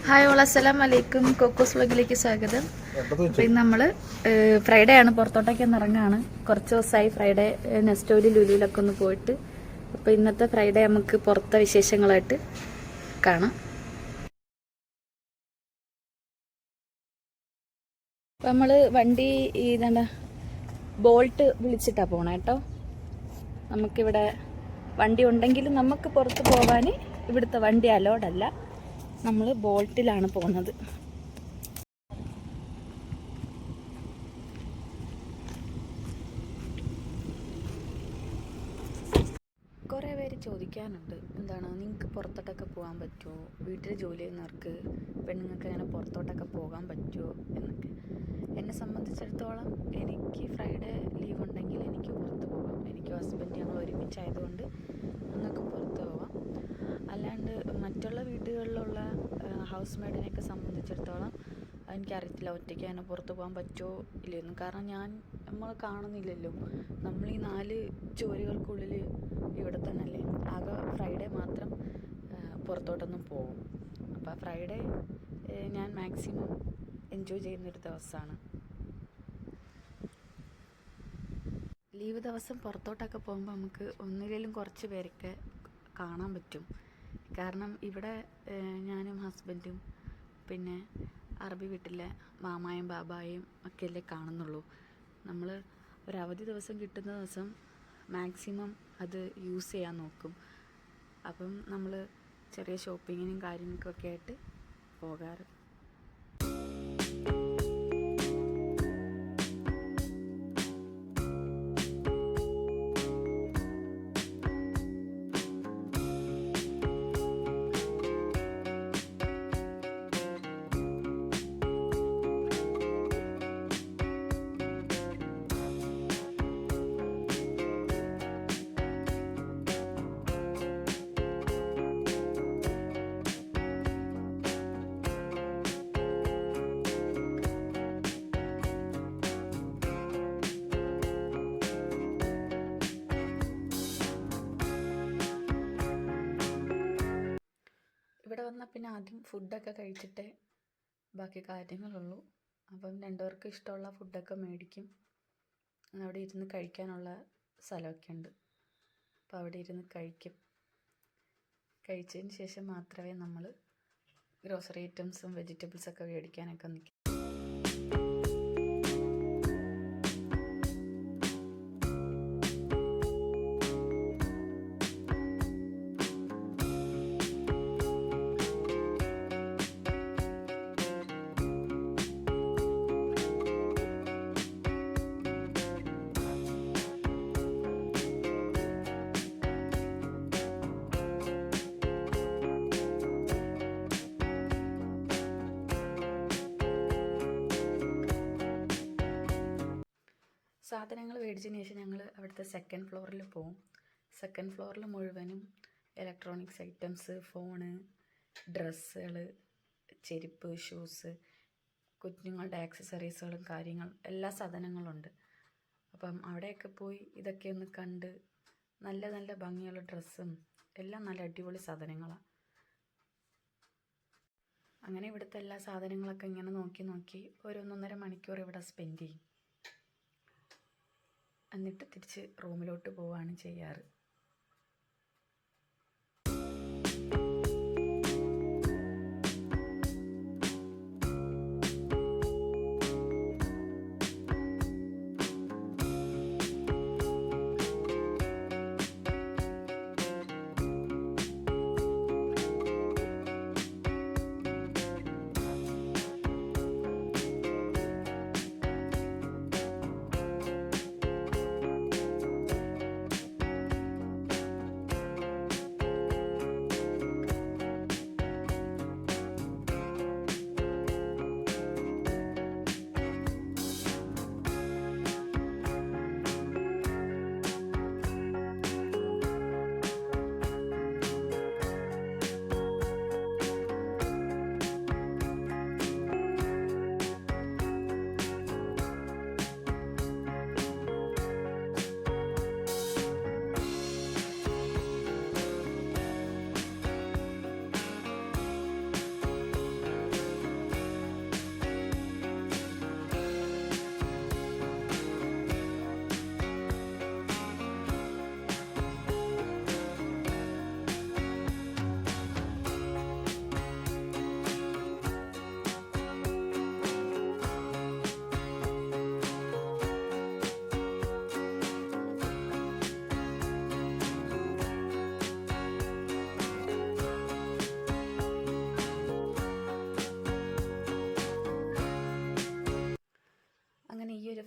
Hi all, അസ്സലാം വലൈക്കും. Cocos വ്ലോഗിലേക്ക് സ്വാഗതം. അപ്പോൾ ഇന്ന് നമ്മൾ ഫ്രൈഡേ ആണ്, പുറത്തോട്ടൊക്കെ ഒന്ന് ഇറങ്ങാണ്. കുറച്ച് ദിവസമായി ഫ്രൈഡേ നെസ്റ്റോയിൽ ലുലുവിലൊക്കെ ഒന്ന് പോയിട്ട്. അപ്പോൾ ഇന്നത്തെ ഫ്രൈഡേ നമുക്ക് പുറത്തെ വിശേഷങ്ങളായിട്ട് കാണാം. അപ്പോൾ നമ്മൾ വണ്ടി ഇതാണ്ട ബോൾട്ട് വിളിച്ചിട്ടാണ് പോകണം കേട്ടോ. നമുക്കിവിടെ വണ്ടി ഉണ്ടെങ്കിലും നമുക്ക് പുറത്ത് പോകാൻ ഇവിടുത്തെ വണ്ടി അലോഡല്ല. നമ്മൾ ബോൾട്ടിലാണ് പോകുന്നത്. കുറേ പേര് ചോദിക്കാനുണ്ട്, എന്താണ് നിങ്ങൾക്ക് പുറത്തോട്ടൊക്കെ പോകാൻ പറ്റുമോ, വീട്ടിൽ ജോലി ചെയ്യുന്നവർക്ക് പെണ്ണുങ്ങൾക്ക് അങ്ങനെ പുറത്തോട്ടൊക്കെ പോകാൻ പറ്റുമോ എന്നൊക്കെ. എന്നെ സംബന്ധിച്ചിടത്തോളം എനിക്ക് ഫ്രൈഡേ ലീവ് ഉണ്ടെങ്കിൽ എനിക്ക് പുറത്ത് പോകാം. എനിക്കും ഹസ്ബൻഡ് ഞങ്ങൾ ഒരുമിച്ചായതുകൊണ്ട് ഞങ്ങൾക്ക് പുറത്ത് പോകാം. അല്ലാണ്ട് മറ്റുള്ള വീടുകളിലുള്ള ഹൗസ് മെയ്ഡിനെയൊക്കെ സംബന്ധിച്ചിടത്തോളം എനിക്കറിയത്തില്ല ഒറ്റയ്ക്ക് അതിനെ പുറത്ത് പോകാൻ പറ്റുമോ ഇല്ലെന്ന്. കാരണം നമ്മൾ കാണുന്നില്ലല്ലോ, നമ്മൾ ഈ 4 ചുവരുകൾക്കുള്ളിൽ ഇവിടെ തന്നെ അല്ലേ. ആകെ ഫ്രൈഡേ മാത്രം പുറത്തോട്ടൊന്നും പോകും. അപ്പോൾ ഫ്രൈഡേ ഞാൻ മാക്സിമം എൻജോയ് ചെയ്യുന്നൊരു ദിവസമാണ്. ലീവ് ദിവസം പുറത്തോട്ടൊക്കെ പോകുമ്പോൾ നമുക്ക് ഒന്നിലും കുറച്ച് പേരൊക്കെ കാണാൻ പറ്റും. കാരണം ഇവിടെ ഞാനും ഹസ്ബൻഡും പിന്നെ അറബി വീട്ടിലെ മാമായും ബാബായും ഒക്കെയല്ലേ കാണുന്നുള്ളൂ. നമ്മൾ ഒരു അവധി ദിവസം കിട്ടുന്ന ദിവസം മാക്സിമം അത് യൂസ് ചെയ്യാൻ നോക്കും. അപ്പം നമ്മൾ ചെറിയ ഷോപ്പിങ്ങിനും കാര്യങ്ങൾക്കൊക്കെ ആയിട്ട് പോകാറ്. ഇവിടെ വന്നാൽ പിന്നെ ആദ്യം ഫുഡൊക്കെ കഴിച്ചിട്ടേ ബാക്കി കാര്യങ്ങളുള്ളൂ. അപ്പം 2 പേർക്ക് ഇഷ്ടമുള്ള ഫുഡൊക്കെ മേടിക്കും. അവിടെ ഇരുന്ന് കഴിക്കാനുള്ള സ്ഥലമൊക്കെ ഉണ്ട്. അപ്പോൾ അവിടെ ഇരുന്ന് കഴിക്കും. കഴിച്ചതിന് ശേഷം മാത്രമേ നമ്മൾ ഗ്രോസറി ഐറ്റംസും വെജിറ്റബിൾസൊക്കെ മേടിക്കാനൊക്കെ നിൽക്കും. സാധനങ്ങൾ മേടിച്ചതിന് ശേഷം ഞങ്ങൾ അവിടുത്തെ 2nd ഫ്ലോറിൽ പോവും. 2nd ഫ്ലോറിൽ മുഴുവനും ഇലക്ട്രോണിക്സ് ഐറ്റംസ്, ഫോണ്, ഡ്രസ്സുകൾ, ചെരുപ്പ്, ഷൂസ്, കുഞ്ഞുങ്ങളുടെ ആക്സസറീസുകളും കാര്യങ്ങളും എല്ലാ സാധനങ്ങളുണ്ട്. അപ്പം അവിടെയൊക്കെ പോയി ഇതൊക്കെ ഒന്ന് കണ്ട് നല്ല നല്ല ഭംഗിയുള്ള ഡ്രസ്സും എല്ലാം നല്ല അടിപൊളി സാധനങ്ങളാണ്. അങ്ങനെ ഇവിടുത്തെ എല്ലാ സാധനങ്ങളൊക്കെ ഇങ്ങനെ നോക്കി ഒരു 1.5 മണിക്കൂർ ഇവിടെ സ്പെൻഡ് ചെയ്യും. എന്നിട്ട് തിരിച്ച് റൂമിലോട്ട് പോവുകയാണ് ചെയ്യാറ്.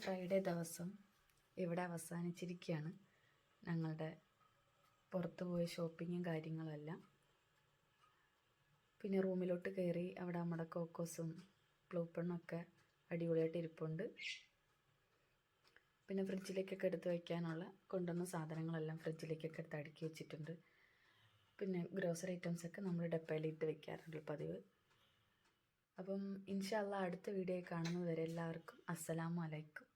ഫ്രൈഡേ ദിവസം ഇവിടെ അവസാനിച്ചിരിക്കുകയാണ് ഞങ്ങളുടെ പുറത്ത് പോയ ഷോപ്പിങ്ങും കാര്യങ്ങളെല്ലാം. പിന്നെ റൂമിലോട്ട് കയറി അവിടെ നമ്മുടെ കോക്കോസും ബ്ലൂപ്പണ്ണൊക്കെ അടിപൊളിയായിട്ട് ഇരിപ്പുണ്ട്. പിന്നെ ഫ്രിഡ്ജിലേക്കൊക്കെ എടുത്ത് വയ്ക്കാനുള്ള കൊണ്ടുവന്ന സാധനങ്ങളെല്ലാം ഫ്രിഡ്ജിലേക്കൊക്കെ എടുത്ത് അടുക്കി വെച്ചിട്ടുണ്ട്. പിന്നെ ഗ്രോസറി ഐറ്റംസൊക്കെ നമ്മൾ ഡപ്പയിലിട്ട് വെക്കാറുണ്ട് പതിവ്. അപ്പം ഇൻഷാ അല്ലാഹ് അടുത്ത വീഡിയോ കാണുന്നത് വരെ എല്ലാവർക്കും അസ്സലാമു അലൈക്കും.